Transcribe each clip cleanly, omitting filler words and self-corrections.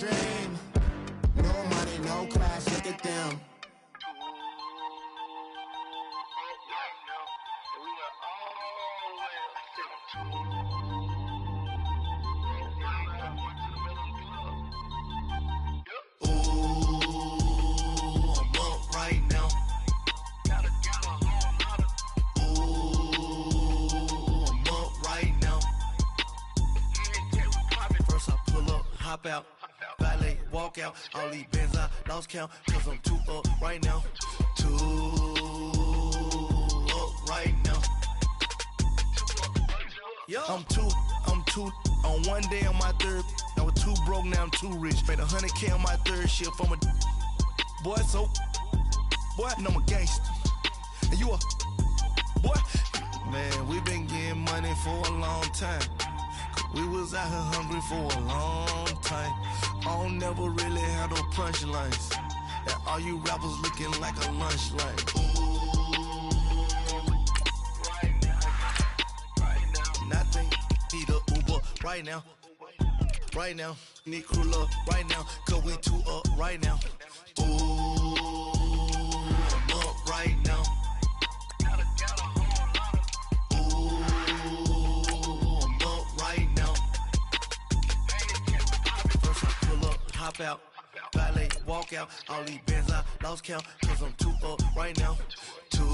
dream. No money, no class, look at them. Out, valet, walk out, all these bands I lost count, cause I'm too up right now, too up right now. I'm too, on one day on my third, I was too broke, now I'm too rich, made 100K on my third shift from a boy, so, boy, and I'm a gangster, and you a, boy, man, we been getting money for a long time. We was out here hungry for a long time. I don't never really have no punchlines. And all you rappers looking like a lunch line. Nothing, need a Uber right now. Right now, need crew love right now. Cause we too up right now. I'm up right now. Hop out, valet, walk out, all these bands I lost count, cause I'm too up right now, too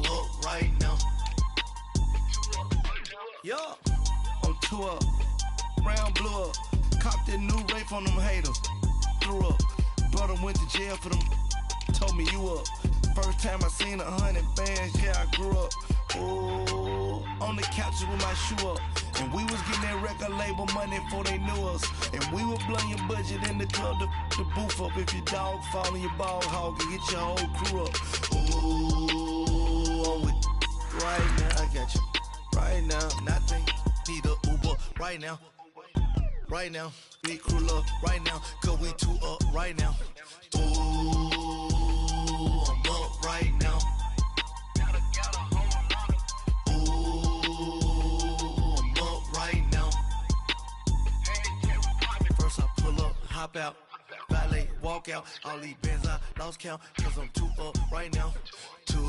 up right now. Yo, I'm too up, round blew up, copped that new rape on them haters, threw up, brother went to jail for them, told me you up, first time I seen 100 bands, yeah I grew up, ooh, on the couch with my shoe up. And we was getting that record label money before they knew us. And we would blow your budget in the club to boof up. If your dog fall in your ball hog and get your whole crew up. Ooh, I'm with right now. I got you right now. Nothing, need a Uber right now. Right now, need crew love right now. Cause we too up right now. Ooh, I'm up right now. Hop out, valet, walk out, all these bands I lost count, cause I'm too up right now, too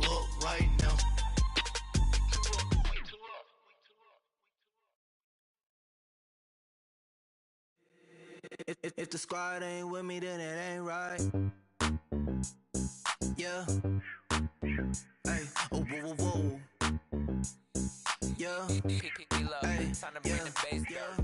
up right now. If the squad ain't with me, then it ain't right. Yeah. Hey, oh, whoa, whoa, whoa. Yeah. Hey, yeah.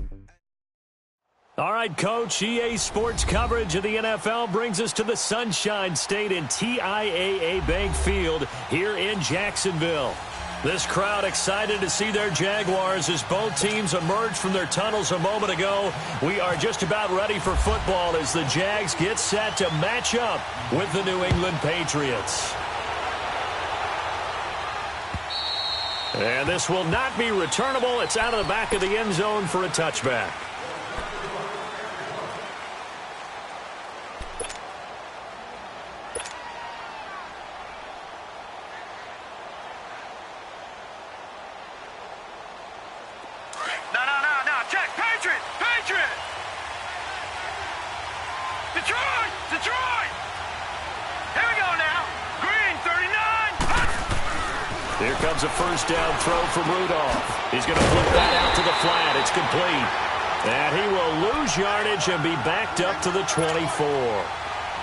All right, Coach, EA Sports coverage of the NFL brings us to the Sunshine State in TIAA Bank Field here in Jacksonville. This crowd excited to see their Jaguars as both teams emerged from their tunnels a moment ago. We are just about ready for football as the Jags get set to match up with the New England Patriots. And this will not be returnable. It's out of the back of the end zone for a touchback. Detroit! Here we go now. Green, 39. Here comes a first down throw from Rudolph. He's going to flip that out to the flat. It's complete. And he will lose yardage and be backed up to the 24.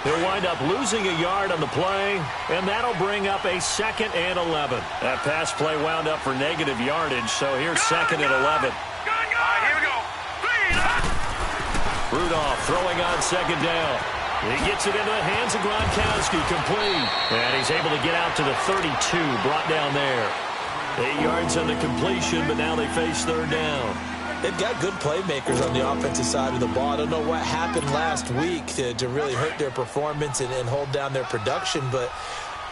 He'll wind up losing a yard on the play, and that'll bring up a 2nd and 11. That pass play wound up for negative yardage, so here's 2nd and 11. Here we go. Rudolph throwing on 2nd down. He gets it into the hands of Gronkowski, complete. And he's able to get out to the 32, brought down there. 8 yards on the completion, but now they face 3rd down. They've got good playmakers on the offensive side of the ball. I don't know what happened last week to really hurt their performance and hold down their production, but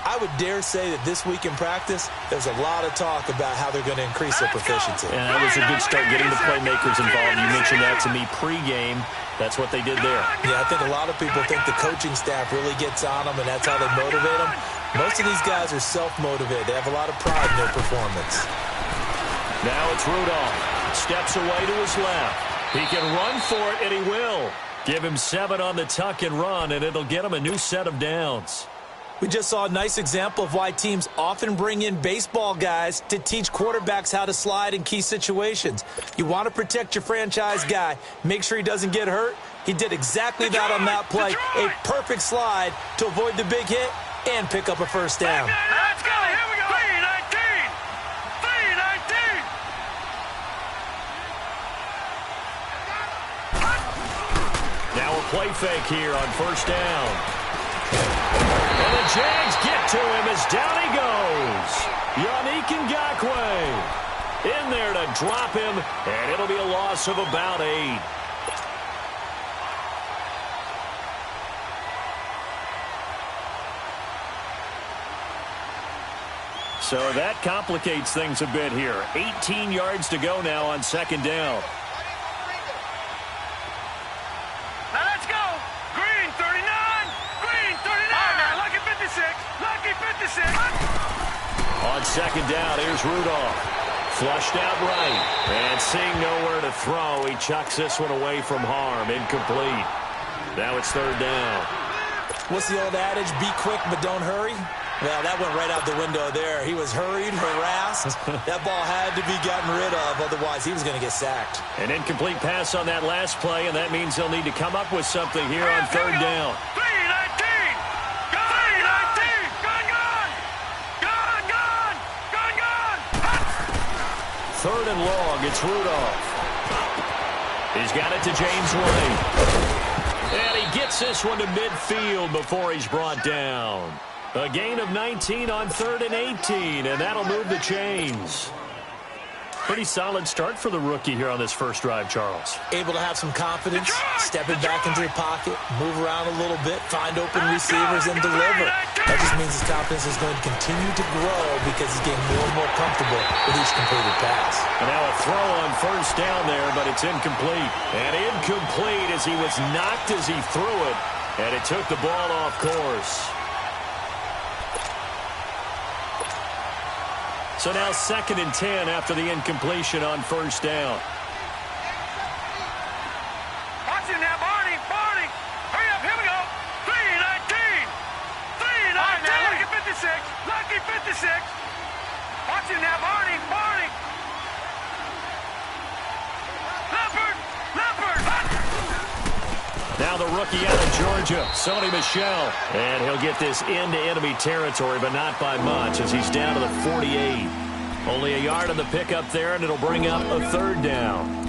I would dare say that this week in practice, there's a lot of talk about how they're going to increase their proficiency. And that was a good start getting the playmakers involved. You mentioned that to me pregame. That's what they did there. Yeah, I think a lot of people think the coaching staff really gets on them, and that's how they motivate them. Most of these guys are self-motivated. They have a lot of pride in their performance. Now it's Rudolph. Steps away to his left. He can run for it, and he will. Give him 7 on the tuck and run, and it'll get him a new set of downs. We just saw a nice example of why teams often bring in baseball guys to teach quarterbacks how to slide in key situations. You want to protect your franchise guy. Make sure he doesn't get hurt. He did exactly that on that play. A perfect slide to avoid the big hit and pick up a first down. Let's go. Here we go. 319. 319. Now a play fake here on first down. And the Jags get to him as down he goes. Yannick Ngakoue in there to drop him, and it'll be a loss of about 8. So that complicates things a bit here. 18 yards to go now on second down. Now let's go. Green 39. Green 39. Now lucky 56. Lucky 56. On second down, here's Rudolph. Flushed out right. And seeing nowhere to throw, he chucks this one away from harm. Incomplete. Now it's third down. What's the old adage? Be quick, but don't hurry. Well, that went right out the window there. He was hurried, harassed. That ball had to be gotten rid of, otherwise he was going to get sacked. An incomplete pass on that last play, and that means they'll need to come up with something here on third down. 319. Gone. Gone. Third and long, it's Rudolph. He's got it to James White. And he gets this one to midfield before he's brought down. A gain of 19 on 3rd and 18, and that'll move the chains. Pretty solid start for the rookie here on this first drive, Charles. Able to have some confidence, stepping back into the pocket, move around a little bit, find open receivers, and deliver. That just means his confidence is going to continue to grow because he's getting more and more comfortable with each completed pass. And now a throw on first down there, but it's incomplete. And incomplete as he was knocked as he threw it, and it took the ball off course. So now 2nd and 10 after the incompletion on first down. Watch it now, Barney. Hurry up, here we go. 319. 319. Now, lucky 56. Lucky 56. Watch it now, Barney. Leopard. Now the rookie out of Georgia, Sony Michel. And he'll get this into enemy territory, but not by much as he's down to the 48. Only a yard on the pickup there, and it'll bring up a third down.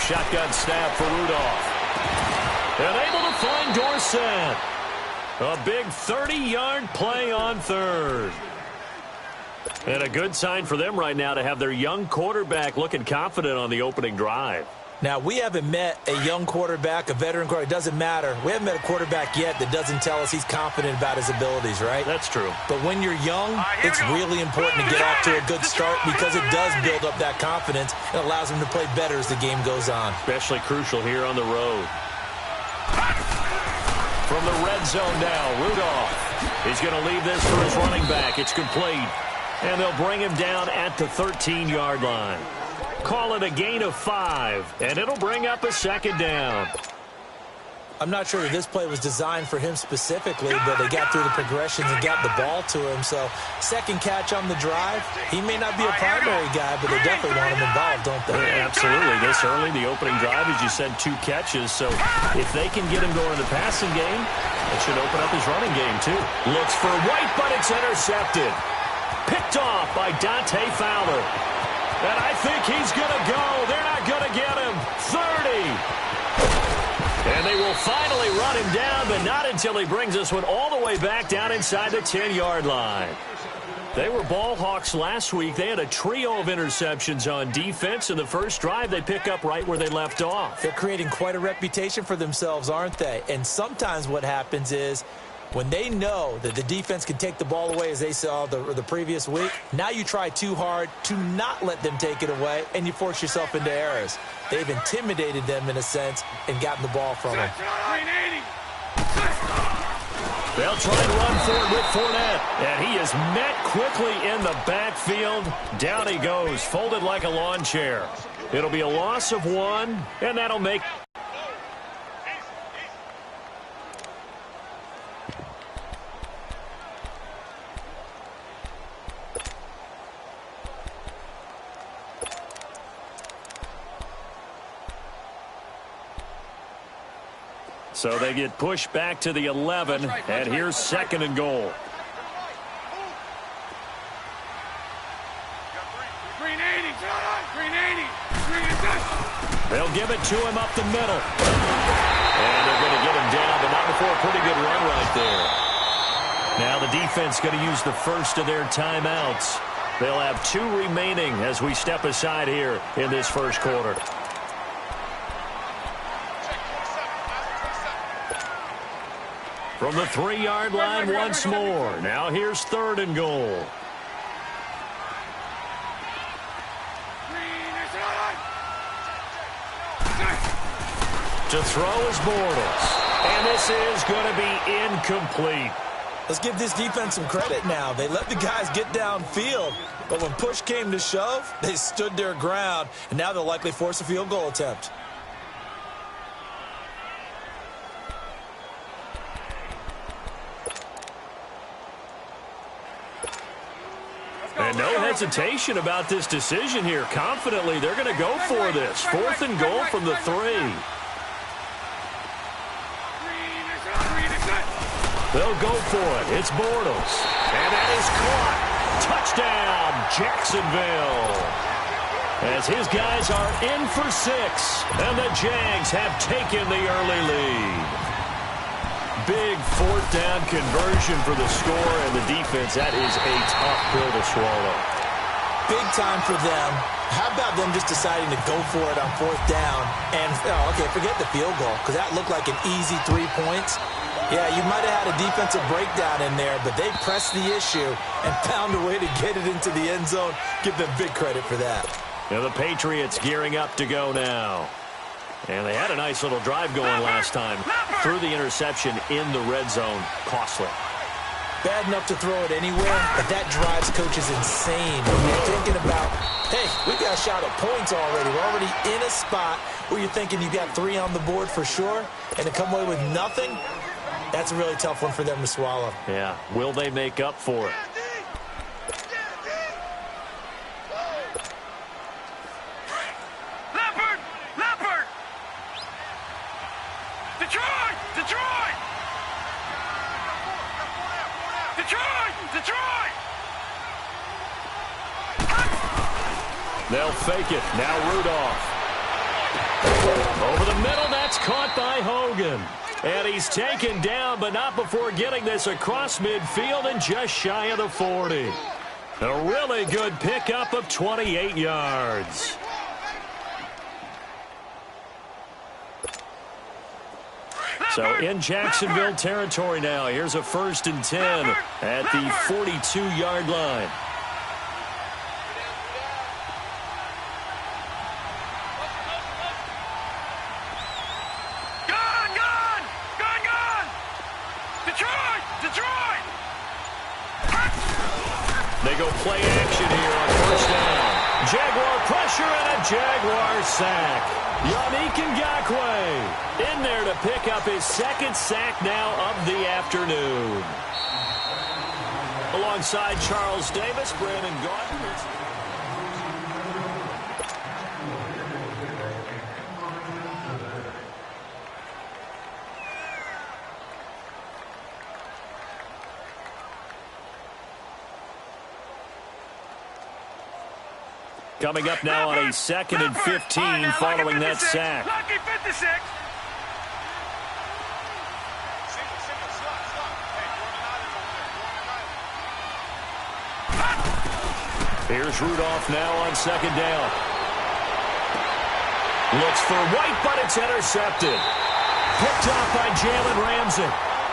Shotgun snap for Rudolph. And able to find Dorsett. A big 30-yard play on third. And a good sign for them right now to have their young quarterback looking confident on the opening drive. Now, we haven't met a young quarterback, a veteran quarterback. It doesn't matter. We haven't met a quarterback yet that doesn't tell us he's confident about his abilities, right? That's true. But when you're young, it's really important to get off to a good start because it does build up that confidence and allows him to play better as the game goes on. Especially crucial here on the road. From the red zone now, Rudolph. He's going to leave this for his running back. It's complete. And they'll bring him down at the 13-yard line. Call it a gain of 5, and it'll bring up a second down. I'm not sure that this play was designed for him specifically, but they got through the progressions and got the ball to him. So, second catch on the drive. He may not be a primary guy, but they definitely want him involved, don't they? Yeah, absolutely. This early, the opening drive, as you said, 2 catches. So, if they can get him going in the passing game, it should open up his running game, too. Looks for White, but it's intercepted. Picked off by Dante Fowler. And I think he's going to go. They're not going to get him. 30. And they will finally run him down, but not until he brings this one all the way back down inside the 10-yard line. They were ball hawks last week. They had a trio of interceptions on defense. In the first drive, they pick up right where they left off. They're creating quite a reputation for themselves, aren't they? And sometimes what happens is when they know that the defense can take the ball away, as they saw the previous week, now you try too hard to not let them take it away, and you force yourself into errors. They've intimidated them in a sense and gotten the ball from them. They'll try and run for it with Fournette. And he is met quickly in the backfield. Down he goes, folded like a lawn chair. It'll be a loss of 1, and that'll make... So they get pushed back to the 11, and here's 2nd and goal. They'll give it to him up the middle. And they're going to get him down, but not before a pretty good run right there. Now the defense going to use the first of their timeouts. They'll have 2 remaining as we step aside here in this first quarter. From the 3-yard line once more. Now here's 3rd and goal. To throw is Bortles. And this is going to be incomplete. Let's give this defense some credit now. They let the guys get downfield, but when push came to shove, they stood their ground, and now they'll likely force a field goal attempt. And no hesitation about this decision here. Confidently, they're going to go for this. 4th and goal from the 3. They'll go for it. It's Bortles. And that is caught. Touchdown, Jacksonville. As his guys are in for 6. And the Jags have taken the early lead. Big 4th down conversion for the score, and the defense, that is a tough pill to swallow. Big time for them. How about them just deciding to go for it on 4th down? And, okay, forget the field goal, because that looked like an easy 3 points. Yeah, you might have had a defensive breakdown in there, but they pressed the issue and found a way to get it into the end zone. Give them big credit for that. Now the Patriots gearing up to go now. And they had a nice little drive going last time. Threw the interception in the red zone. Costly. Bad enough to throw it anywhere, but that drives coaches insane when you're thinking about, hey, we got a shot at points already. We're already in a spot where you're thinking you got 3 on the board for sure, and to come away with nothing, that's a really tough one for them to swallow. Yeah. Will they make up for it? They'll fake it. Now Rudolph. Over the middle, that's caught by Hogan. And he's taken down, but not before getting this across midfield and just shy of the 40. A really good pickup of 28 yards. So in Jacksonville territory now. Here's a 1st and 10 at the 42-yard line. They go play action here on 1st down. Jaguar pressure and a Jaguar sack. Yannick Ngakoue in there to pick up his 2nd sack now of the afternoon. Alongside Charles Davis, Brandon Gaudin. Coming up now on a 2nd and 15 following that sack. Lucky 56. Here's Rudolph now on second down. Looks for White, but it's intercepted. Picked off by Jalen Ramsey.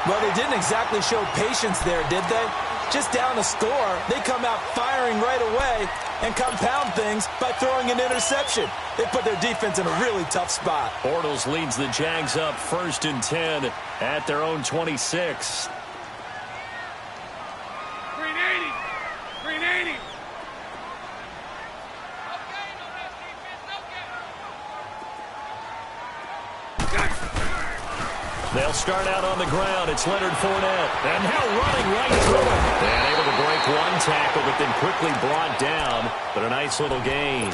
Well, they didn't exactly show patience there, did they? Just down a score, they come out firing right away and compound things by throwing an interception. They put their defense in a really tough spot. Bortles leads the Jags up 1st and 10 at their own 26. Green 80. Green 80. They'll start out on the ground. It's Leonard Fournette. And now running right through it. And able to break one tackle, but then quickly brought down. But a nice little gain.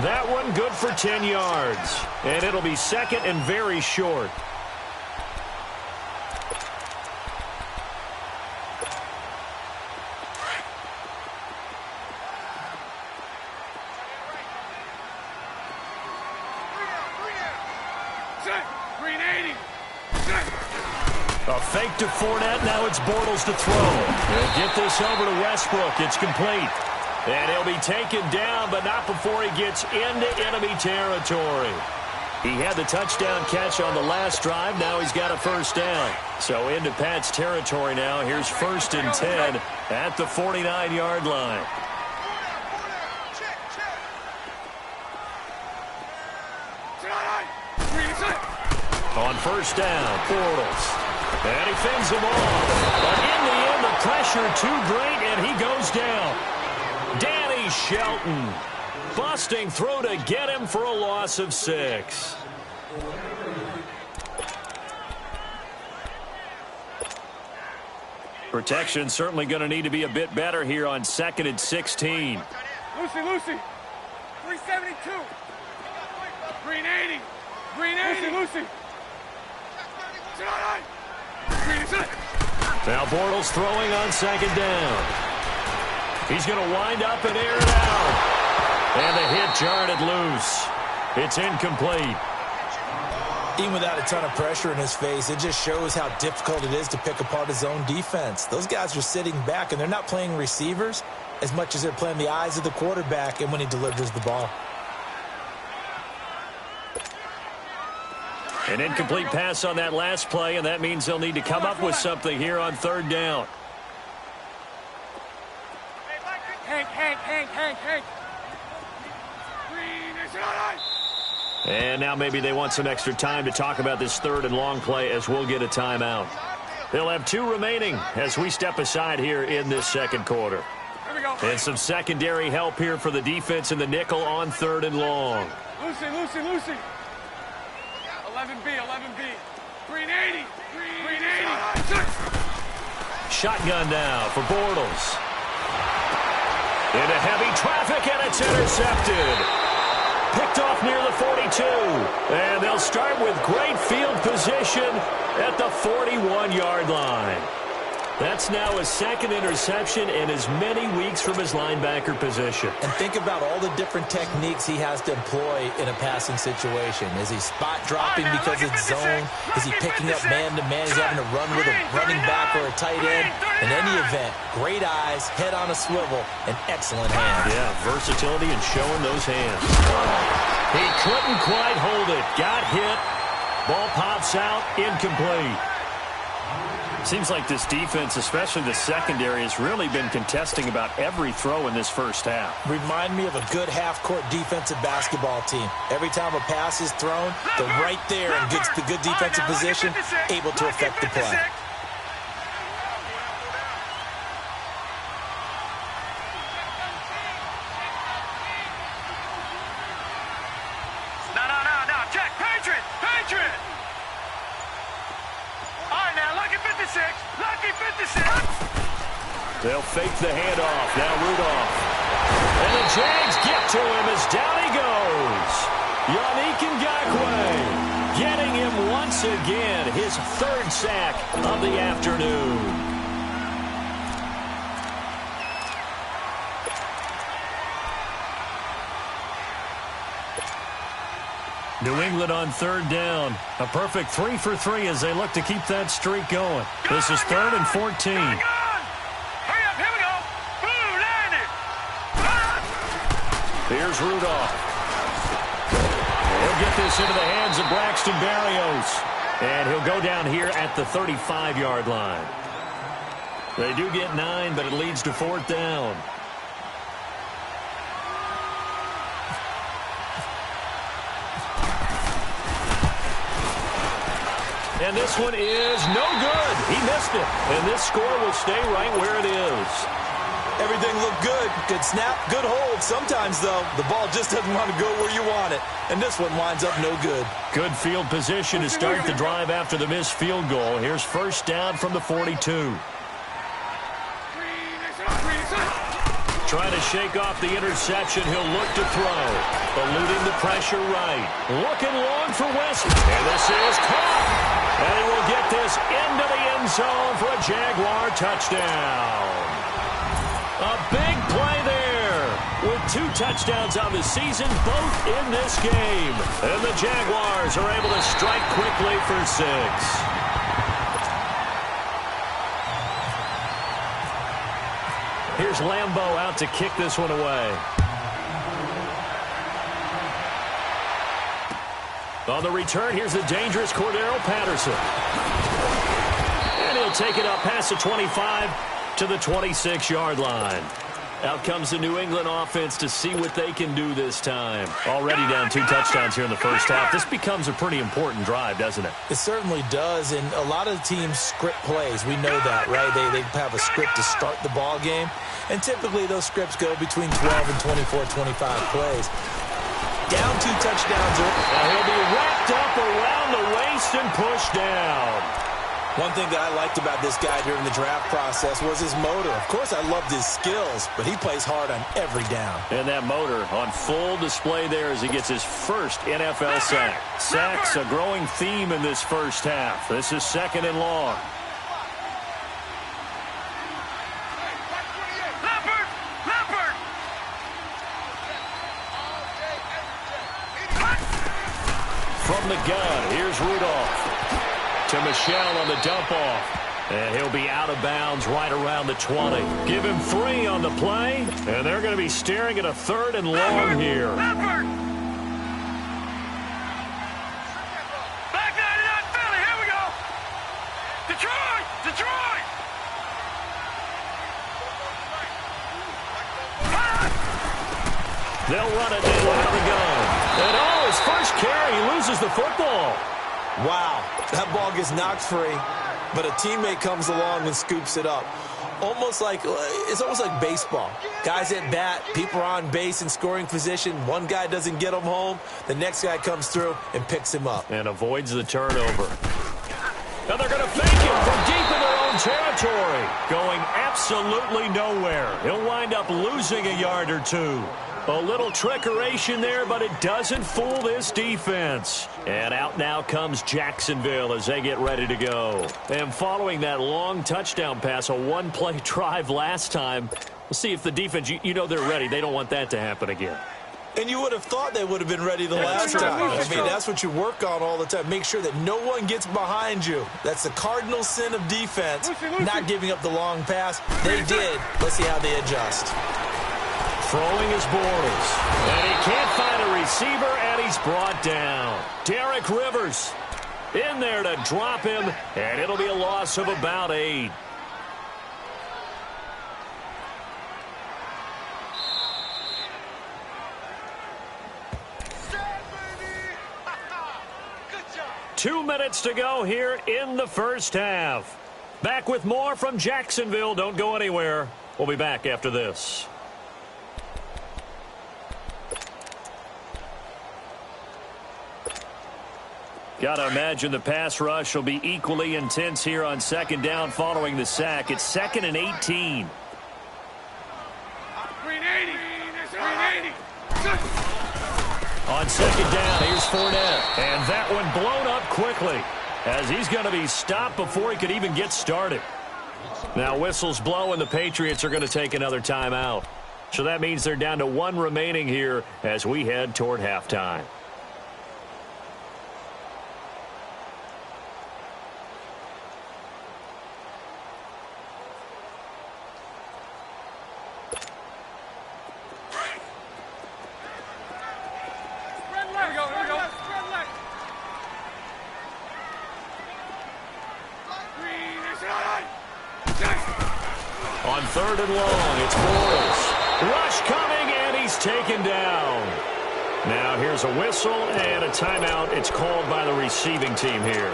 That one good for 10 yards. And it'll be second and very short. Green 80. A fake to Fournette. Now it's Bortles to throw. He'll get this over to Westbrook. It's complete. And he'll be taken down, but not before he gets into enemy territory. He had the touchdown catch on the last drive. Now he's got a first down. So into Pat's territory now. Here's 1st and 10 at the 49-yard line. On first down, Bortles. And he fends him off. But in the end, the pressure too great, and he goes down. Danny Shelton busting through to get him for a loss of 6. Protection certainly going to need to be a bit better here on 2nd and 16. Lucy. 372. Green 80. Green 80. Lucy. Now Bortles throwing on second down. He's going to wind up and air it out. And the hit jarred it loose. It's incomplete. Even without a ton of pressure in his face, it just shows how difficult it is to pick apart his own defense. Those guys are sitting back, and they're not playing receivers as much as they're playing the eyes of the quarterback and when he delivers the ball. An incomplete pass on that last play, and that means they'll need to come up with something here on 3rd down. Hank. And now maybe they want some extra time to talk about this 3rd and long play as we'll get a timeout. They'll have 2 remaining as we step aside here in this 2nd quarter. And some secondary help here for the defense in the nickel on 3rd and long. Lucy. 11B. Green 80. Green 80. Shotgun now for Bortles. Into heavy traffic, and it's intercepted. Picked off near the 42. And they'll start with great field position at the 41-yard line. That's now his 2nd interception in as many weeks from his linebacker position. And think about all the different techniques he has to employ in a passing situation. Is he spot dropping because it's zone? Is he picking up man-to-man? He's having to run with a running back or a tight end. In any event, great eyes, head on a swivel, and excellent hands. Yeah, versatility and showing those hands. He couldn't quite hold it. Got hit. Ball pops out. Incomplete. Seems like this defense, especially the secondary, has really been contesting about every throw in this first half. Remind me of a good half-court defensive basketball team. Every time a pass is thrown, they're right there in good defensive position, able to affect the play. No. Check. Patriot. All right, now, lucky 56. They'll fake the handoff. Now Rudolph. And the Jags get to him as down he goes. Yannick Ngakoue getting him once again, his 3rd sack of the afternoon. New England on 3rd down. A perfect 3 for 3 as they look to keep that streak going. This is 3rd and 14. Hurry up, here we go. Blue landed. Here's Rudolph. He'll get this into the hands of Braxton Berrios. And he'll go down here at the 35-yard line. They do get 9, but it leads to 4th down. And this one is no good. He missed it. And this score will stay right where it is. Everything looked good. Good snap, good hold. Sometimes, though, the ball just doesn't want to go where you want it. And this one winds up no good. Good field position to start the drive after the missed field goal. Here's 1st down from the 42. Trying to shake off the interception. He'll look to throw. Eluding the pressure right. Looking long for West. And this is caught. And he will get this into the end zone for a Jaguar touchdown. A big play there with 2 touchdowns on the season, both in this game. And the Jaguars are able to strike quickly for 6. Here's Lambeau out to kick this one away. On the return, here's the dangerous Cordero Patterson. And he'll take it up past the 25 to the 26-yard line. Out comes the New England offense to see what they can do this time. Already down 2 touchdowns here in the first half. This becomes a pretty important drive, doesn't it? It certainly does, and a lot of teams script plays. We know that, right? They have a script to start the ball game, and typically those scripts go between 12 and 24, 25 plays. Down 2 touchdowns. And he'll be wrapped up around the waist and pushed down. One thing that I liked about this guy during the draft process was his motor. Of course, I loved his skills, but he plays hard on every down. And that motor on full display there as he gets his first NFL sack. Sacks a growing theme in this first half. This is 2nd and long. From the gun, here's Rudolph. To Michelle on the dump-off. And he'll be out of bounds right around the 20. Give him 3 on the play, and they're going to be staring at a 3rd and long here. Back 99 Philly, here we go. Detroit, Detroit. They'll run it. They'll have the gun. And his first carry, he loses the football. Wow, that ball gets knocked free, but a teammate comes along and scoops it up. It's almost like baseball. Guys at bat, people are on base in scoring position. One guy doesn't get him home. The next guy comes through and picks him up. And avoids the turnover. Now they're going to fake him from deep in their own territory. Going absolutely nowhere. He'll wind up losing a yard or 2. A little trickeration there, but it doesn't fool this defense. And out now comes Jacksonville as they get ready to go. And following that long touchdown pass, a 1-play drive last time, we'll see if the defense, you know they're ready. They don't want that to happen again. And you would have thought they would have been ready the last time. I mean, that's what you work on all the time. Make sure that no one gets behind you. That's the cardinal sin of defense, not giving up the long pass. They did. Let's see how they adjust. Throwing his Bortles. And he can't find a receiver, and he's brought down. Derek Rivers in there to drop him, and it'll be a loss of about 8. Good job. 2 minutes to go here in the first half. Back with more from Jacksonville. Don't go anywhere. We'll be back after this. Got to imagine the pass rush will be equally intense here on 2nd down following the sack. It's 2nd and 18. Green 80. Green 80. On 2nd down, here's Fournette. And that one blown up quickly as he's going to be stopped before he could even get started. Now whistles blow and the Patriots are going to take another timeout. So that means they're down to 1 remaining here as we head toward halftime. and long. It's Bortles. Rush coming, and he's taken down. Now here's a whistle and a timeout. It's called by the receiving team here.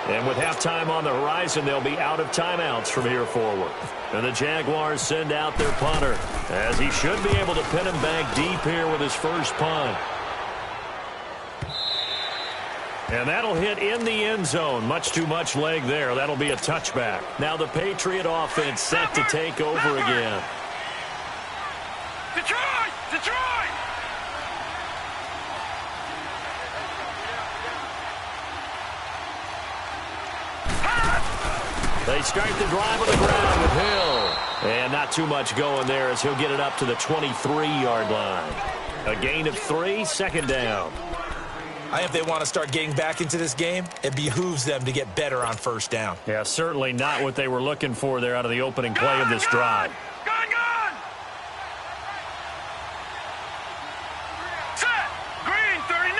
And with halftime on the horizon, they'll be out of timeouts from here forward. And the Jaguars send out their punter, as he should be able to pin him back deep here with his first punt. And that'll hit in the end zone. Much too much leg there. That'll be a touchback. Now the Patriot offense set to take over again. Detroit! Detroit! They start the drive on the ground with Hill. And not too much going there as he'll get it up to the 23-yard line. A gain of 3, second down. I think if they want to start getting back into this game, it behooves them to get better on first down. Yeah, certainly not what they were looking for there out of the opening play of this drive. Gun! Set! Green 39!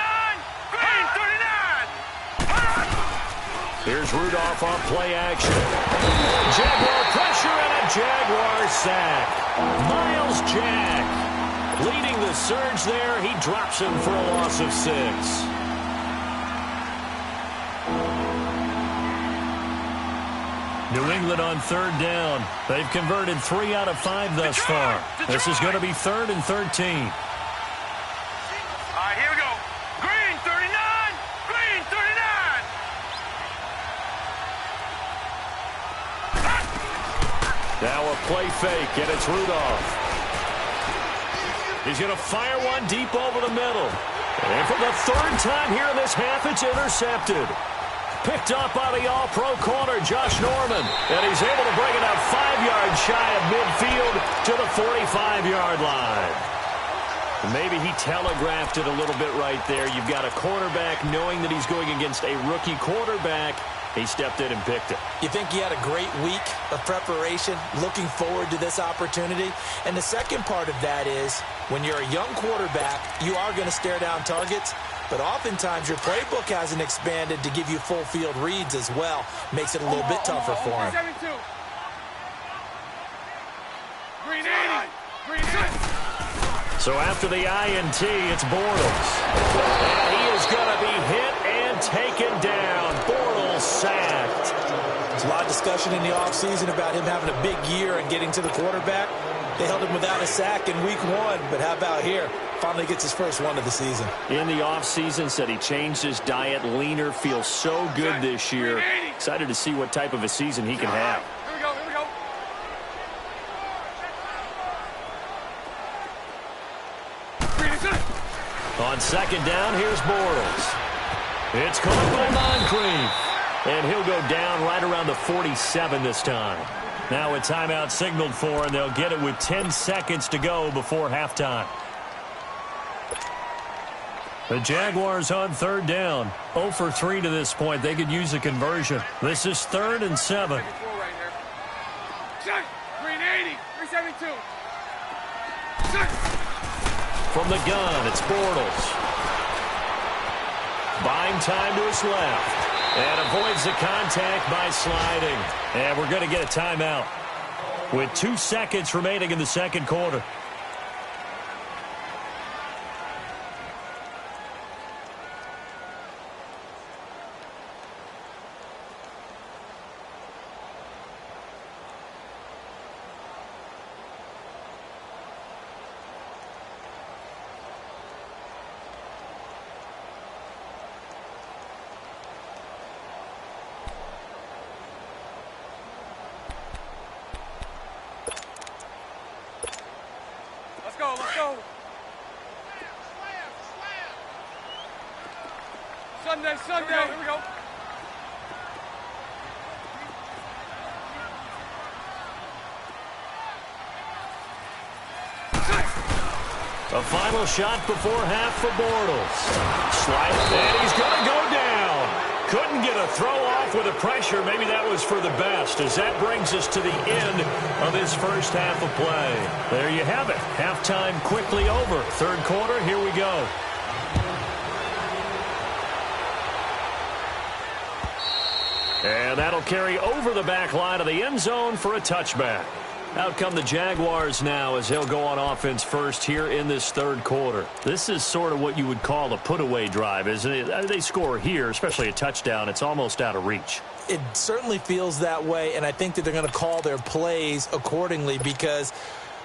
Green 39! Here's Rudolph on play action. Jaguar pressure and a Jaguar sack. Miles Jack leading the surge there. He drops him for a loss of 6. New England on third down. They've converted 3 out of 5 thus far. This is going to be 3rd and 13. All right, here we go. Green 39! Green 39! Now a play fake, and it's Rudolph. He's going to fire one deep over the middle. And for the 3rd time here in this half, it's intercepted. Picked up by the all-pro corner, Josh Norman. And he's able to bring it up 5 yards shy of midfield to the 45-yard line. Maybe he telegraphed it a little bit right there. You've got a cornerback knowing that he's going against a rookie quarterback. He stepped in and picked it. You think he had a great week of preparation, looking forward to this opportunity? And the second part of that is, when you're a young quarterback, you are going to stare down targets, but oftentimes your playbook hasn't expanded to give you full field reads as well. Makes it a little bit tougher for him. Green 80! Green 80! So after the INT, it's Bortles. And he is going to be hit and taken down. Bortles sacked. There's a lot of discussion in the offseason about him having a big year and getting to the quarterback. They held him without a sack in week 1, but how about here? Finally gets his first one of the season. In the offseason, said he changed his diet, leaner, feels so good this year. Excited to see what type of a season he can have. Here we go, here we go. On second down, here's Bortles. It's caught by Moncrief. And he'll go down right around the 47 this time. Now a timeout signaled for, and they'll get it with 10 seconds to go before halftime. The Jaguars on third down. 0 for 3 to this point. They could use a conversion. This is 3rd and 7. Green 80! 372! From the gun, it's Bortles. Buying time to his left. And avoids the contact by sliding. And we're going to get a timeout with 2 seconds remaining in the second quarter. Let's go. Sunday. Here we go. A final shot before half for Bortles. Slide, and he's going to go down. Couldn't get a throw off with the pressure. Maybe that was for the best, as that brings us to the end of his first half of play. There you have it. Halftime quickly over. Third quarter, here we go. And that'll carry over the back line of the end zone for a touchback. Out come the Jaguars now as they'll go on offense first here in this third quarter. This is sort of what you would call a put-away drive, isn't it? They score here, especially a touchdown. It's almost out of reach. It certainly feels that way, and I think that they're going to call their plays accordingly because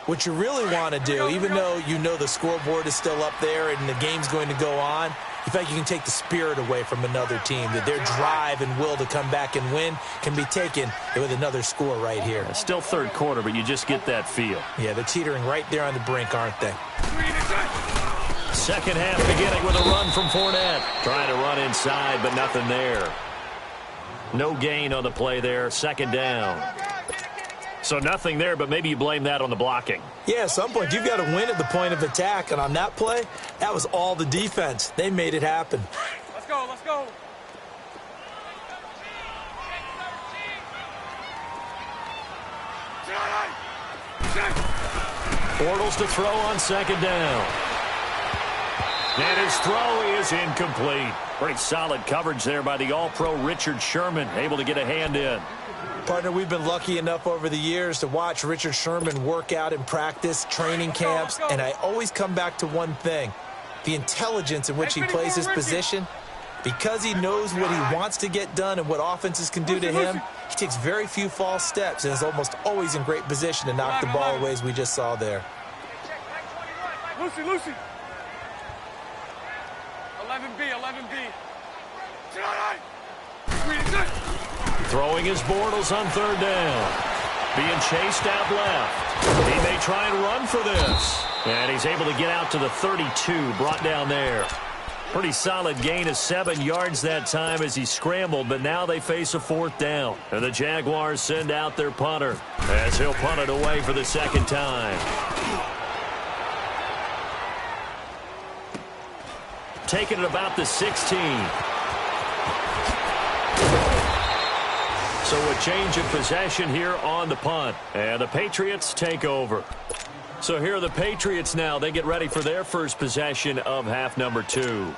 what you really want to do, even though you know the scoreboard is still up there and the game's going to go on, you feel like you can take the spirit away from another team, that their drive and will to come back and win can be taken with another score right here. It's still third quarter, but you just get that feel. Yeah, they're teetering right there on the brink, aren't they? Second half beginning with a run from Fournette. Trying to run inside, but nothing there. No gain on the play there. Second down. So nothing there, but maybe you blame that on the blocking. Yeah, at some point, you've got to win at the point of attack. And on that play, that was all the defense. They made it happen. Let's go, let's go. Bortles to throw on second down. And his throw is incomplete. Pretty solid coverage there by the All-Pro Richard Sherman, able to get a hand in. Partner, we've been lucky enough over the years to watch Richard Sherman work out in practice, training camps, and I always come back to one thing, the intelligence in which he plays his position. Because he knows what he wants to get done and what offenses can do to him, he takes very few false steps and is almost always in great position to knock the ball away as we just saw there. Lucy, Lucy. 11B, 11B. Throwing his Bortles on third down. Being chased out left. He may try and run for this. And he's able to get out to the 32, brought down there. Pretty solid gain of 7 yards that time as he scrambled, but now they face a fourth down. And the Jaguars send out their punter as he'll punt it away for the second time. Taking it about the 16. So a change of possession here on the punt. And the Patriots take over. So here are the Patriots now. They get ready for their first possession of half number 2.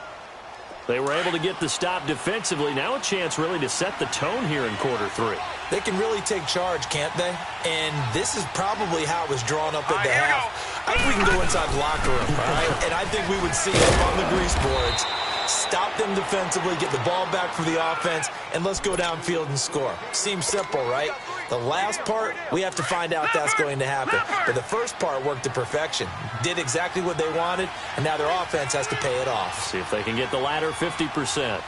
They were able to get the stop defensively. Now a chance really to set the tone here in quarter 3. They can really take charge, can't they? And this is probably how it was drawn up at the half. I think we can go inside the locker room, all right? And I think we would see them on the grease boards. Stop them defensively, get the ball back for the offense, and let's go downfield and score. Seems simple, right? The last part, we have to find out that's going to happen. But the first part worked to perfection. Did exactly what they wanted, and now their offense has to pay it off. See if they can get the latter 50%.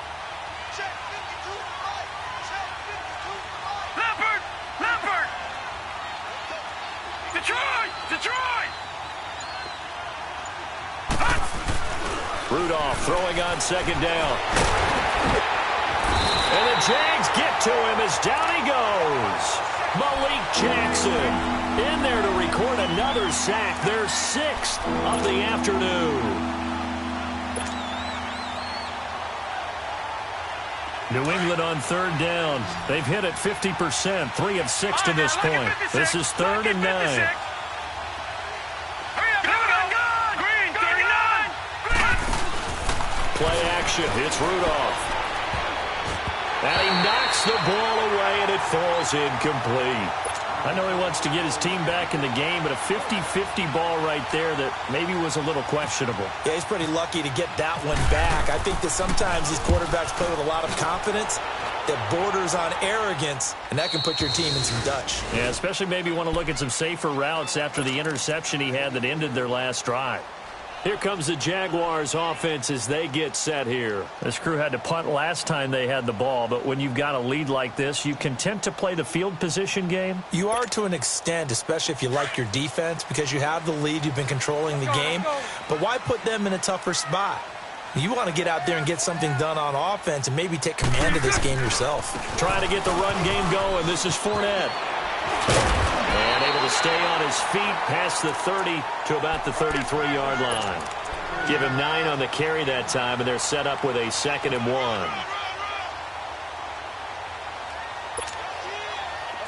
Rudolph throwing on second down. And the Jags get to him as down he goes. Malik Jackson in there to record another sack, their 6th of the afternoon. New England on third down. They've hit it 50%, 3 of 6 to this point. This is 3rd and 9. Play action. It's Rudolph. And he knocks the ball away, and it falls incomplete. I know he wants to get his team back in the game, but a 50-50 ball right there that maybe was a little questionable. Yeah, he's pretty lucky to get that one back. I think that sometimes these quarterbacks play with a lot of confidence that borders on arrogance, and that can put your team in some Dutch. Yeah, especially maybe want to look at some safer routes after the interception he had that ended their last drive. Here comes the Jaguars offense as they get set here. This crew had to punt last time they had the ball, but when you've got a lead like this, you content to play the field position game? You are to an extent, especially if you like your defense, because you have the lead, you've been controlling the game. But why put them in a tougher spot? You want to get out there and get something done on offense and maybe take command of this game yourself. Trying to get the run game going. This is Fournette. And able to stay on his feet past the 30 to about the 33-yard line. Give him 9 on the carry that time, and they're set up with a 2nd and 1. Let's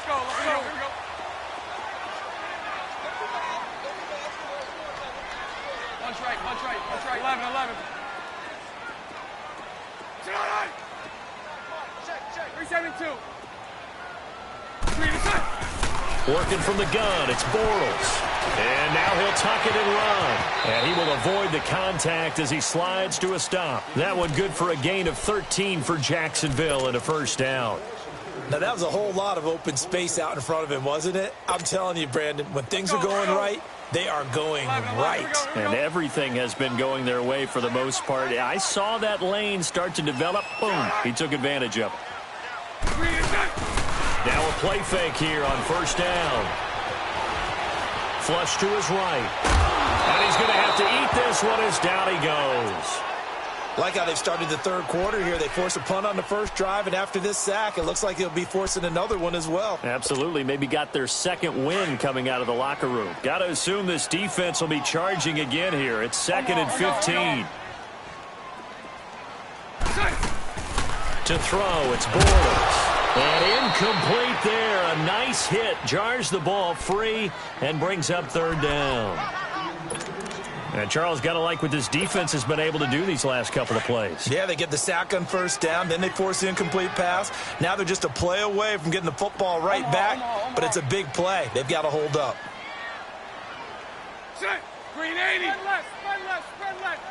go, let's go. Here we go. Punch right, punch right, punch right. 11, 11. Check, check. 372. 3 to 6. Working from the gun, it's Bortles. And now he'll tuck it and run. And he will avoid the contact as he slides to a stop. That one good for a gain of 13 for Jacksonville and a first down. Now, that was a whole lot of open space out in front of him, wasn't it? I'm telling you, Brandon, when things are going right, they are going right. And everything has been going their way for the most part. I saw that lane start to develop. Boom. He took advantage of it. Now a play fake here on first down. Flush to his right. And he's going to have to eat this one as down he goes. Like how they've started the third quarter here. They force a punt on the first drive, and after this sack, it looks like they'll be forcing another one as well. Absolutely. Maybe got their second win coming out of the locker room. Got to assume this defense will be charging again here. It's 2nd and 15. To throw, it's Bortles. And incomplete there. A nice hit. Jars the ball free and brings up third down. And Charles, got to like what this defense has been able to do these last couple of plays. Yeah, they get the sack on first down, then they force the incomplete pass. Now they're just a play away from getting the football right back, but it's a big play. They've got to hold up. Set. Green 80. Spread left, spread left, spread left.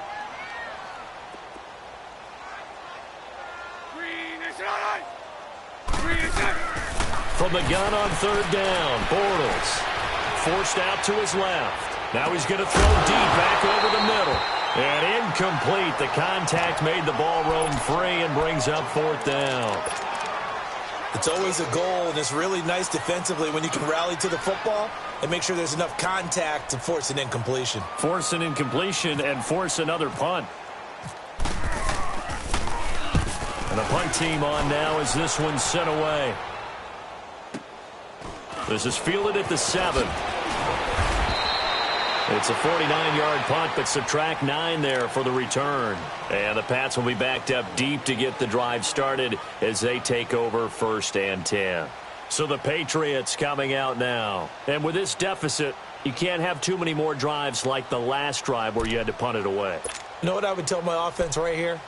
Green is right. Green is set. From the gun on third down, Bortles forced out to his left. Now he's going to throw deep back over the middle. And incomplete. The contact made the ball roam free and brings up fourth down. It's always a goal, and it's really nice defensively when you can rally to the football and make sure there's enough contact to force an incompletion. Force an incompletion and force another punt. And the punt team on now as this one's sent away. This is fielded at the 7. It's a 49-yard punt, but subtract 9 there for the return. And the Pats will be backed up deep to get the drive started as they take over 1st and 10. So the Patriots coming out now. And with this deficit, you can't have too many more drives like the last drive where you had to punt it away. You know what I would tell my offense right here?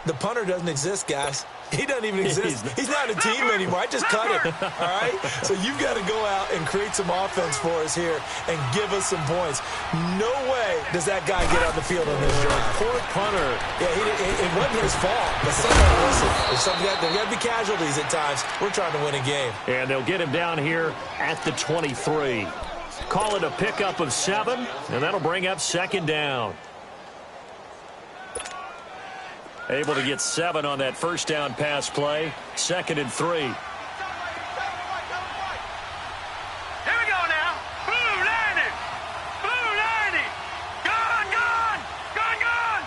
The punter doesn't exist, guys. He doesn't even exist. He's not a team anymore. I just cut him, all right? So you've got to go out and create some offense for us here and give us some points. No way does that guy get on the field on this drive. Poor punter. Yeah, it wasn't his fault. But somebody, listen, there got to be casualties at times. We're trying to win a game. And they'll get him down here at the 23. Call it a pickup of 7, and that'll bring up 2nd down. Able to get 7 on that first down pass play. 2nd and 3. Here we go now. Blue 90. Blue 90. Gone, gone. Gone, gone.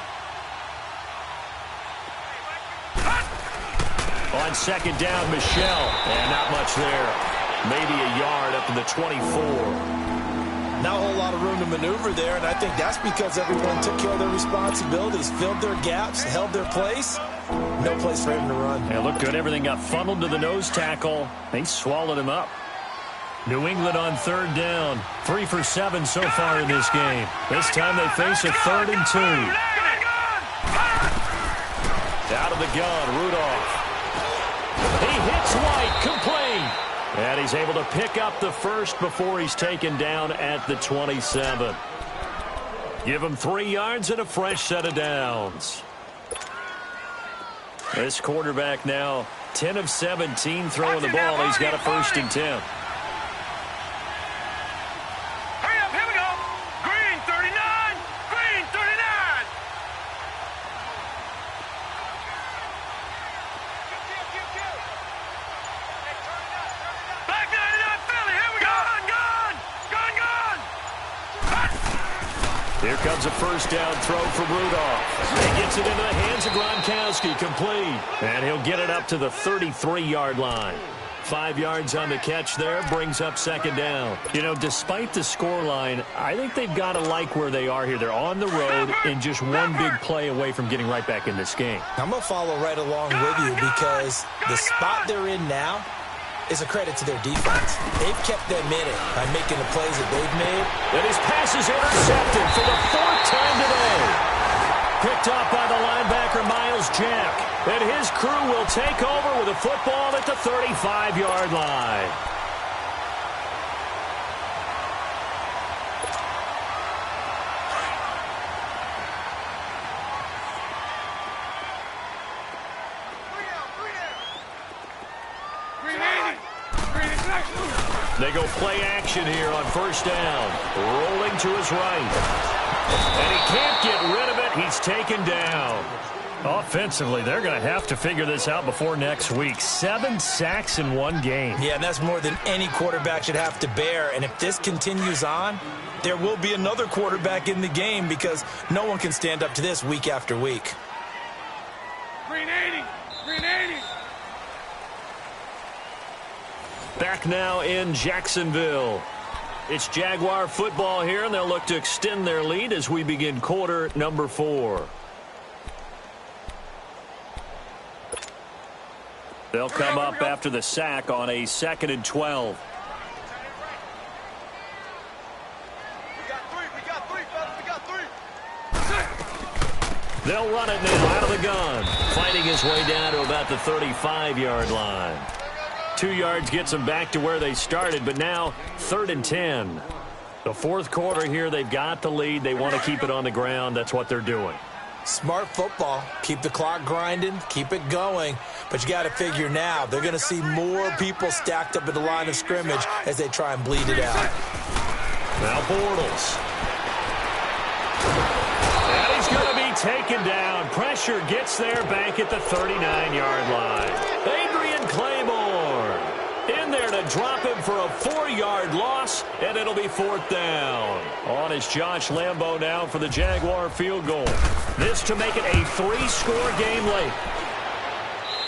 On 2nd down, Michelle. And not much there. Maybe a yard up to the 24. Not a whole lot of room to maneuver there, and I think that's because everyone took care of their responsibilities, filled their gaps, held their place. No place for him to run. Yeah, looked good. Everything got funneled to the nose tackle. They swallowed him up. New England on 3rd down. 3 for 7 so far in this game. This time they face a 3rd and 2. Out of the gun, Rudolph. He hits White, complete. And he's able to pick up the first before he's taken down at the 27. Give him 3 yards and a fresh set of downs. This quarterback now 10 of 17 throwing the ball. He's got a 1st and 10. Hurry up, here we go. Green 39. Green 39. Black 99 Philly, here we go. Gone, gone. Gone, gone. Here comes a first down throw from Rudolph. He gets it into the hands of Gronkowski, complete. And he'll get it up to the 33-yard line. 5 yards on the catch there, brings up 2nd down. You know, despite the scoreline, I think they've got to like where they are here. They're on the road and just one big play away from getting right back in this game. I'm going to follow right along with you because the spot they're in now is a credit to their defense. They've kept them in it by making the plays that they've made. And his pass is intercepted for the 4th time today. Picked up by the linebacker, Miles Jack. And his crew will take over with a football at the 35-yard line. They go play action here on first down. Rolling to his right. And he can't get rid of it. He's taken down. Offensively, they're going to have to figure this out before next week. 7 sacks in one game. Yeah, and that's more than any quarterback should have to bear. And if this continues on, there will be another quarterback in the game because no one can stand up to this week after week. Green 80. Green 80. Back now in Jacksonville. It's Jaguar football here, and they'll look to extend their lead as we begin quarter number 4. They'll come up after the sack on a 2nd and 12. We got three, fellas. We got 3. They'll run it now out of the gun. Fighting his way down to about the 35-yard line. 2 yards gets them back to where they started, but now 3rd and 10. The fourth quarter here, they've got the lead. They want to keep it on the ground. That's what they're doing. Smart football. Keep the clock grinding. Keep it going. But you got to figure now, they're going to see more people stacked up at the line of scrimmage as they try and bleed it out. Now Bortles. And he's going to be taken down. Pressure gets there back at the 39-yard line. Adrian Claiborne in there to drop him for a 4-yard loss, and it'll be 4th down. On is Josh Lambo now for the Jaguar field goal. This to make it a 3-score game late.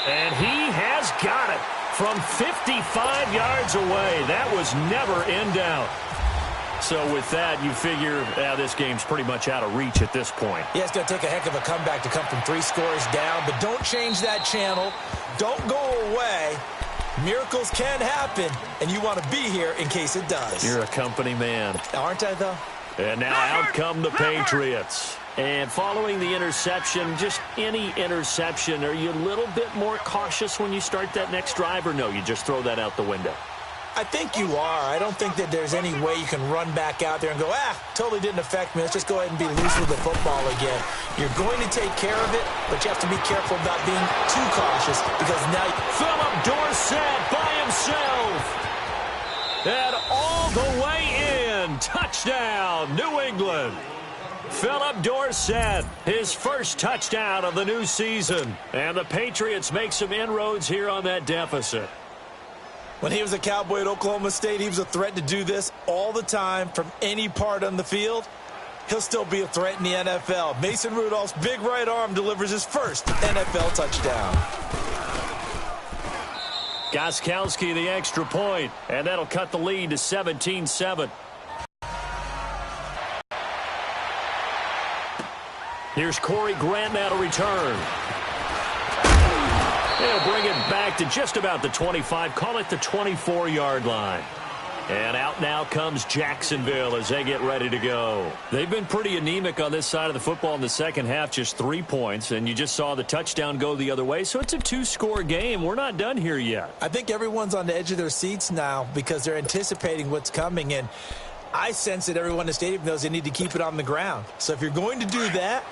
And he has got it from 55 yards away. That was never in doubt. So with that, you figure this game's pretty much out of reach at this point. Yeah, it's going to take a heck of a comeback to come from 3 scores down, but don't change that channel. Don't go away. Miracles can happen, and you want to be here in case it does. You're a company man. Aren't I, though? And now out come the Patriots. And following the interception, just any interception, are you a little bit more cautious when you start that next drive, or no, you just throw that out the window? I think you are. I don't think that there's any way you can run back out there and go, totally didn't affect me. Let's just go ahead and be loose with the football again. You're going to take care of it, but you have to be careful about being too cautious because now Philip Dorsett by himself. And all the way in. Touchdown, New England. Philip Dorsett, his first touchdown of the new season. And the Patriots make some inroads here on that deficit. When he was a Cowboy at Oklahoma State, he was a threat to do this all the time from any part on the field. He'll still be a threat in the NFL. Mason Rudolph's big right arm delivers his first NFL touchdown. Gostkowski the extra point, and that'll cut the lead to 17-7. Here's Corey Grant now to return. They'll bring it back to just about the 25, call it the 24-yard line. And out now comes Jacksonville as they get ready to go. They've been pretty anemic on this side of the football in the second half, just 3 points, and you just saw the touchdown go the other way, so it's a 2-score game. We're not done here yet. I think everyone's on the edge of their seats now because they're anticipating what's coming, and I sense that everyone in the stadium knows they need to keep it on the ground. So if you're going to do that,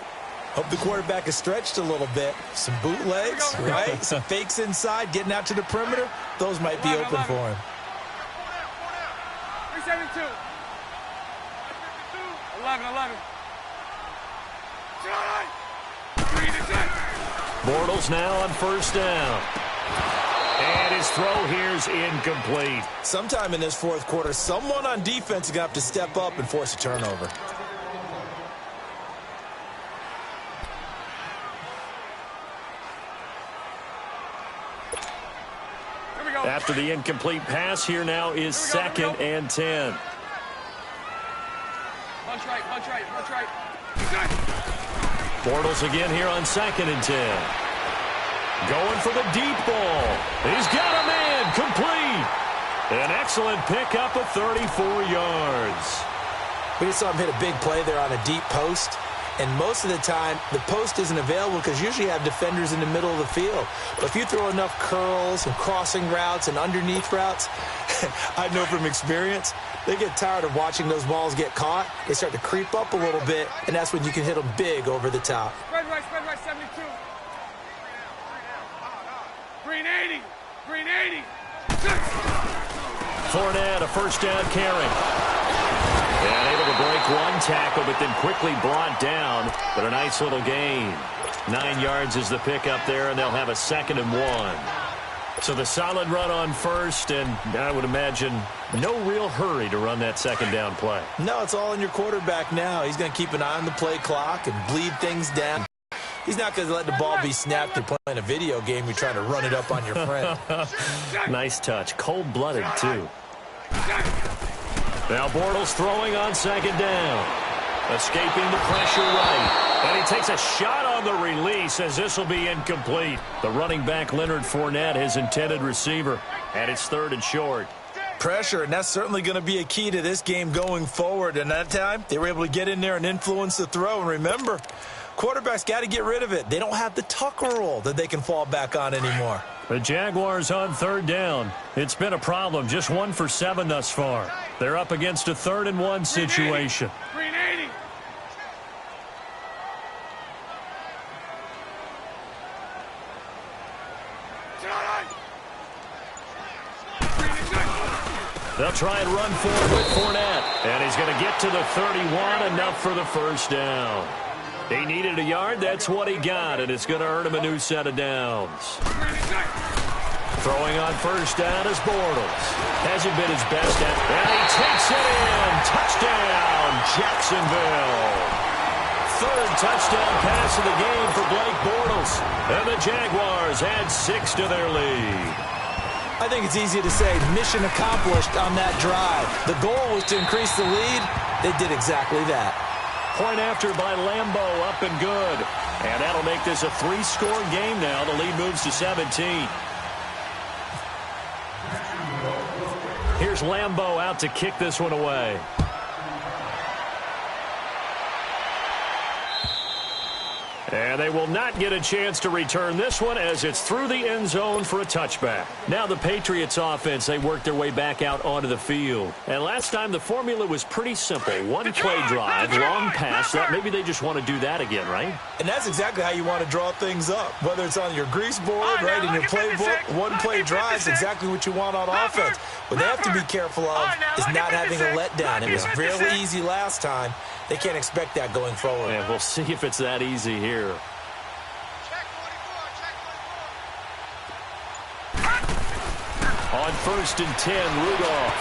hope the quarterback is stretched a little bit. Some bootlegs, right? Some fakes inside, getting out to the perimeter. Those might be open for him. 372. 11. Bortles now on first down. And his throw here's incomplete. Sometime in this fourth quarter, someone on defense is going to have to step up and force a turnover. After the incomplete pass, here now is 2nd and 10. Punch right. Bortles again here on 2nd and 10. Going for the deep ball. He's got a man complete. An excellent pickup of 34 yards. We just saw him hit a big play there on a deep post. And most of the time, the post isn't available because usually you have defenders in the middle of the field. But if you throw enough curls and crossing routes and underneath routes, I know from experience, they get tired of watching those balls get caught. They start to creep up a little bit, and that's when you can hit them big over the top. Spread right, 72. Green 80. Fournette, a first down carry. And able to break one tackle, but then quickly brought down. But a nice little gain. 9 yards is the pickup there, and they'll have a 2nd and 1. So the solid run on first, and I would imagine no real hurry to run that second down play. No, it's all in your quarterback now. He's going to keep an eye on the play clock and bleed things down. He's not going to let the ball be snapped and playing a video game. You're trying to run it up on your friend. Nice touch. Cold-blooded, too. Now Bortles throwing on 2nd down. Escaping the pressure right. And he takes a shot on the release as this will be incomplete. The running back, Leonard Fournette, his intended receiver. And it's 3rd and short. Pressure, and that's certainly going to be a key to this game going forward. And that time, they were able to get in there and influence the throw. And remember, quarterbacks got to get rid of it. They don't have the Tucker roll that they can fall back on anymore. The Jaguars on 3rd down. It's been a problem. Just 1 for 7 thus far. They're up against a 3rd and 1 situation. They'll try and run forward with Fournette. And he's going to get to the 31, enough for the first down. He needed a yard. That's what he got, and it's going to earn him a new set of downs. Throwing on first down is Bortles. Hasn't been his best at, and he takes it in. Touchdown, Jacksonville. 3rd touchdown pass of the game for Blake Bortles. And the Jaguars add 6 to their lead. I think it's easy to say mission accomplished on that drive. The goal was to increase the lead. They did exactly that. Point after by Lambo, up and good. And that'll make this a 3-score game now. The lead moves to 17. Here's Lambo out to kick this one away. And they will not get a chance to return this one as it's through the end zone for a touchback. Now the Patriots offense, they work their way back out onto the field. And last time the formula was pretty simple. 1 play drive, long pass. Maybe they just want to do that again, right? And that's exactly how you want to draw things up. Whether it's on your grease board, right, in your playbook, 1 play drive is exactly what you want on offense. What they have to be careful of is not having a letdown. It was fairly easy last time. They can't expect that going forward. And we'll see if it's that easy here. On 1st and 10, Rudolph.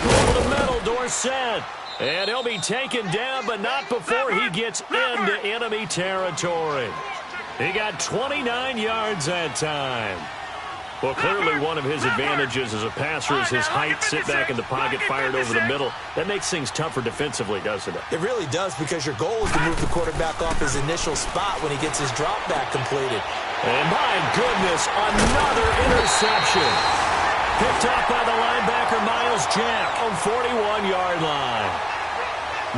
Over the middle, Dorsett. And he'll be taken down, but not before he gets into enemy territory. He got 29 yards that time. Well, clearly one of his advantages as a passer is his height. Sit back in the pocket, fired over the middle. That makes things tougher defensively, doesn't it? It really does, because your goal is to move the quarterback off his initial spot when he gets his drop back completed. And my goodness, another interception. Picked up by the linebacker, Miles Jack, on 41-yard line.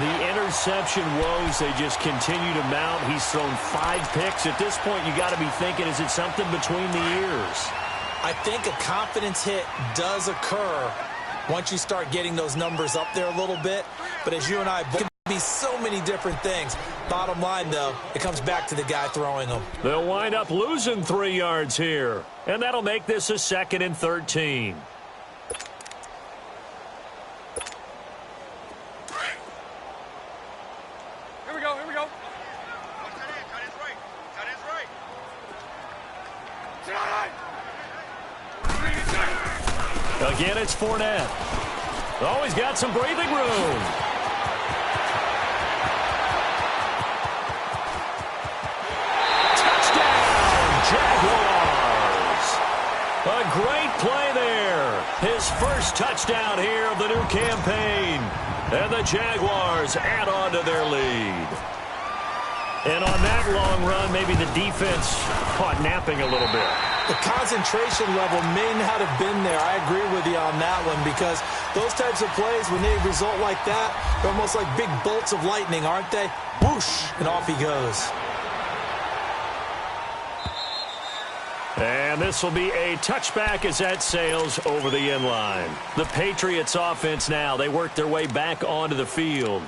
The interception woes, they just continue to mount. He's thrown 5 picks. At this point, you got to be thinking, is it something between the ears? I think a confidence hit does occur once you start getting those numbers up there a little bit. But as you and I both, it can be so many different things. Bottom line, though, it comes back to the guy throwing them. They'll wind up losing 3 yards here. And that'll make this a 2nd and 13. Here we go. Again, it's Fournette. Oh, he's got some breathing room. Touchdown, Jaguars. A great play there. His first touchdown here of the new campaign. And the Jaguars add on to their lead. And on that long run, maybe the defense caught napping a little bit. The concentration level may not have been there. I agree with you on that one, because those types of plays, when they result like that, they're almost like big bolts of lightning, aren't they? Whoosh, and off he goes. And this will be a touchback as that sails over the end line. The Patriots offense now, they work their way back onto the field.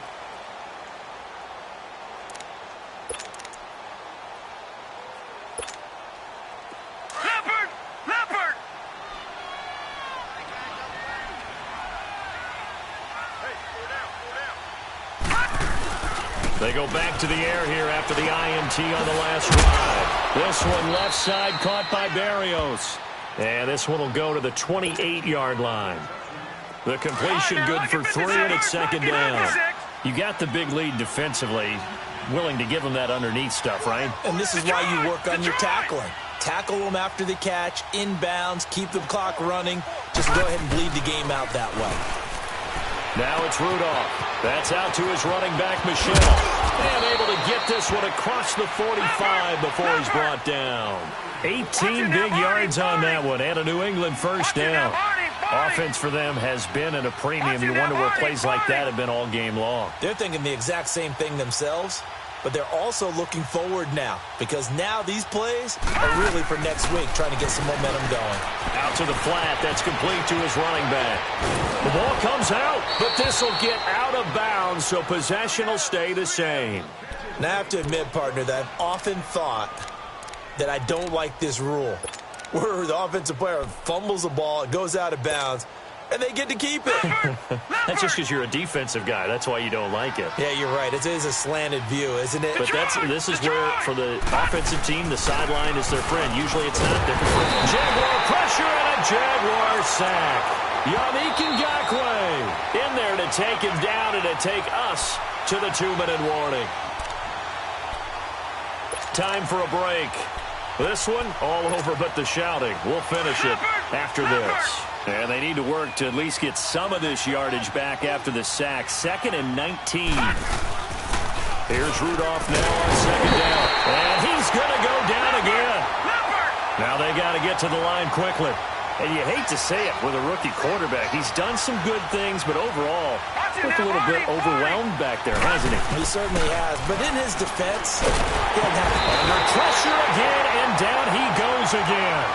They go back to the air here after the INT on the last drive. This one left side caught by Barrios. And this one will go to the 28-yard line. The completion good for 3, and it's second down. You got the big lead defensively, willing to give them that underneath stuff, right? And this is why you work on your tackling. Tackle them after the catch, inbounds, keep the clock running. Just go ahead and bleed the game out that way. Now it's Rudolph. That's out to his running back, Michelle. And able to get this one across the 45 before he's brought down. 18 big yards on that one, and a New England first down. Offense for them has been at a premium. You wonder where plays like that have been all game long. They're thinking the exact same thing themselves, but they're also looking forward now, because now these plays are really for next week, trying to get some momentum going. Out to the flat. That's complete to his running back. The ball comes out, but this will get out of bounds, so possession will stay the same. Now, I have to admit, partner, that I've often thought that I don't like this rule, where the offensive player fumbles the ball, it goes out of bounds, and they get to keep it. That's just because you're a defensive guy. That's why you don't like it. Yeah, you're right. It is a slanted view, isn't it? But this is where, for the offensive team, the sideline is their friend. Usually it's not different. Jaguar pressure and a Jaguar sack. Yannick Ngakoue in there to take him down and to take us to the 2-minute warning. Time for a break. This one, all over but the shouting. We'll finish it after this. And they need to work to at least get some of this yardage back after the sack. 2nd and 19. Here's Rudolph now on second down. And he's going to go down again. Now they got to get to the line quickly. And you hate to say it with a rookie quarterback. He's done some good things, but overall, looked a little bit overwhelmed back there, hasn't he? He certainly has. But in his defense, he doesn't have under pressure again, and down he goes again.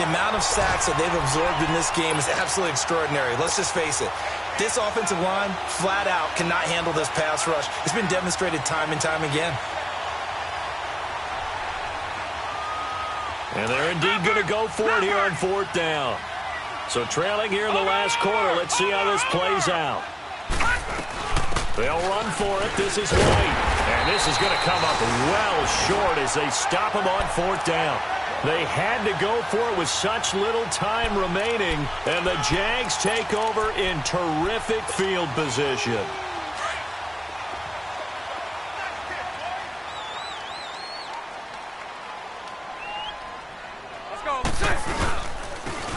The amount of sacks that they've absorbed in this game is absolutely extraordinary. Let's just face it. This offensive line, flat out, cannot handle this pass rush. It's been demonstrated time and time again. And they're indeed going to go for it here on 4th down. So trailing here in the last quarter. Let's see how this plays out. They'll run for it. This is White. And this is going to come up well short as they stop him on 4th down. They had to go for it with such little time remaining. And the Jags take over in terrific field position.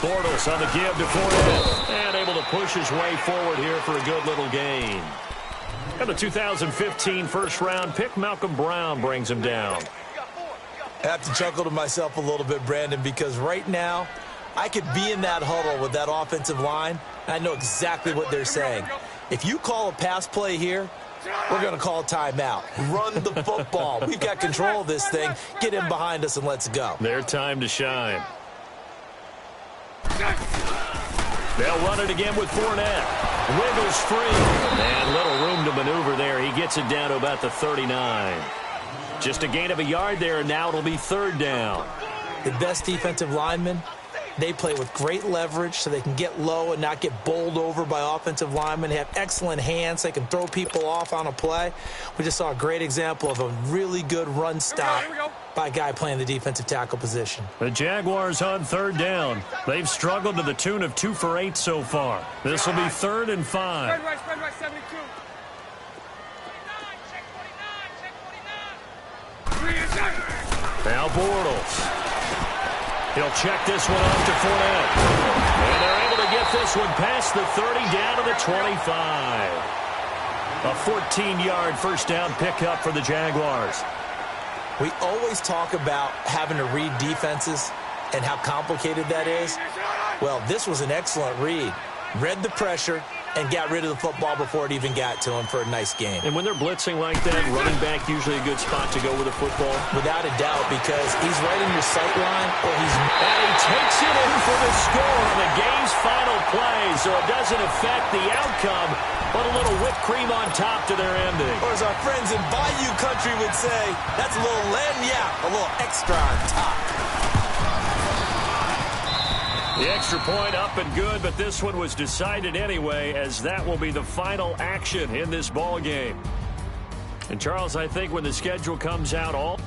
Bortles on the give to Fournette. And able to push his way forward here for a good little gain. And the 2015 first-round pick, Malcolm Brown, brings him down. I have to chuckle to myself a little bit, Brandon, because right now I could be in that huddle with that offensive line, and I know exactly what they're saying. If you call a pass play here, we're going to call a timeout. Run the football. We've got control of this thing. Get in behind us and let's go. Their time to shine. They'll run it again with Fournette. Wiggles free. And little room to maneuver there. He gets it down to about the 39. Just a gain of a yard there, and now it'll be 3rd down. The best defensive linemen, they play with great leverage so they can get low and not get bowled over by offensive linemen. They have excellent hands. They can throw people off on a play. We just saw a great example of a really good run stop by a guy playing the defensive tackle position. The Jaguars on 3rd down. They've struggled to the tune of 2 for 8 so far. This will be 3rd and 5. Spread right, 72. Now Bortles. He'll check this one off to Fournette. And they're able to get this one past the 30 down to the 25. A 14-yard first down pickup for the Jaguars. We always talk about having to read defenses and how complicated that is. Well, this was an excellent read. Read the pressure and got rid of the football before it even got to him for a nice game. And when they're blitzing like that, running back usually a good spot to go with the football. Without a doubt, because he's right in your sight line, or he's... And he takes it in for the score on the game's final play, so it doesn't affect the outcome, but a little whipped cream on top to their ending. Or as our friends in Bayou Country would say, that's a little lagniappe, a little extra on top. The extra point up and good, but this one was decided anyway, as that will be the final action in this ball game. And Charles, I think when the schedule comes out, all